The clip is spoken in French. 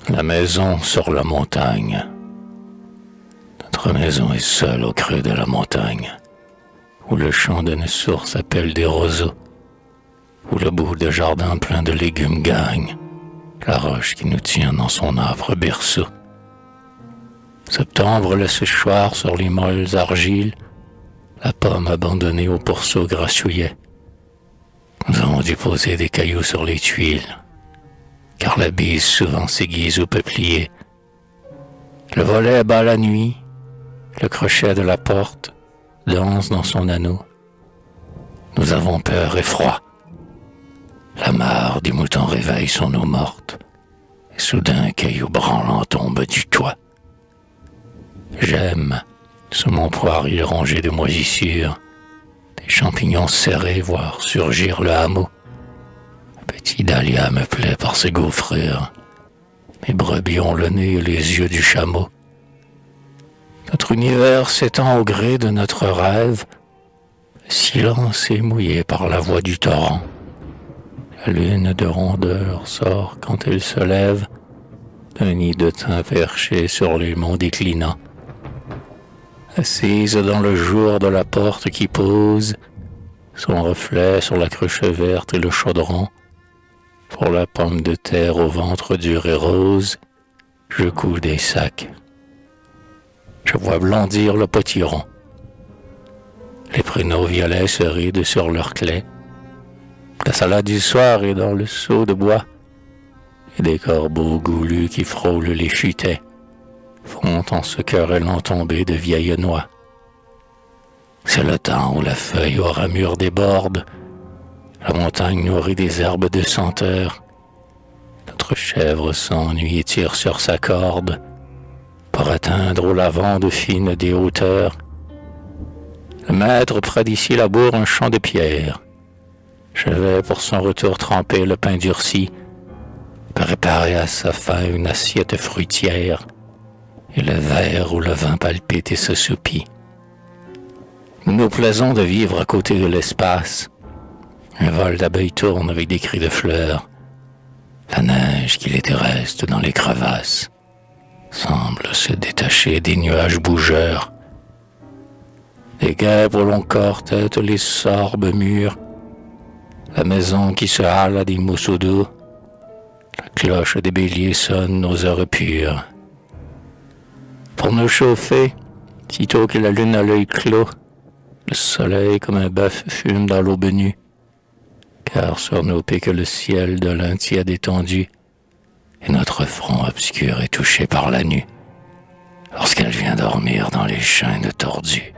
La maison sur la montagne. Notre maison est seule au creux de la montagne, où le chant d'une source appelle des roseaux, où le bout de jardin plein de légumes gagne la roche qui nous tient dans son âpre berceau. Septembre, le séchoir sur les molles argiles, la pomme abandonnée au pourceau grassouillet. Nous avons dû poser des cailloux sur les tuiles, car la bise souvent s'aiguise au peuplier. Le volet bat la nuit, le crochet de la porte danse dans son anneau. Nous avons peur et froid. La mare du mouton réveille son eau morte, et soudain un caillou branlant tombe du toit. J'aime, sous mon poirier rongé de moisissures, des champignons serrés voir surgir le hameau. Un petit dahlia me plaît par ses gaufrures. Mes brebis ont le nez et les yeux du chameau. Notre univers s'étend au gré de notre rêve. Le silence est mouillé par la voix du torrent. La lune de rondeur sort quand elle se lève d'un nid de thym perché sur les monts déclinants. Assise dans le jour de la porte qui pose son reflet sur la cruche verte et le chaudron, pour la pomme de terre au ventre dur et rose, je couds des sacs. Je vois blondir le potiron. Les pruneaux violets se rident sur leurs claies. La salade du soir est dans le seau de bois, et des corbeaux goulus qui frôlent les futaies font en se querellant tomber de vieilles noix. C'est le temps où la feuille aux ramures déborde, la montagne nourrit des herbes de senteur. Notre chèvre s'ennuie et tire sur sa corde pour atteindre aux lavandes fines des hauteurs. Le maître près d'ici laboure un champ de pierre. Je vais pour son retour tremper le pain durci, préparer à sa faim une assiette fruitière et le verre où le vin palpite et se soupit. Nous nous plaisons de vivre à côté de l'espace. Un vol d'abeilles tourne avec des cris de fleurs. La neige qui les reste dans les crevasses semble se détacher des nuages bougeurs. Des guêpes au long corps têtent les sorbes mûres. La maison qui se hale à des mousseaux d'eau. La cloche des béliers sonne nos heures pures. Pour nous chauffer, sitôt que la lune a l'œil clos, le soleil comme un bœuf fume dans l'aube nue, car sur nos piques le ciel de l'un tiède étendu, et notre front obscur est touché par la nue, lorsqu'elle vient dormir dans les chaînes tordues.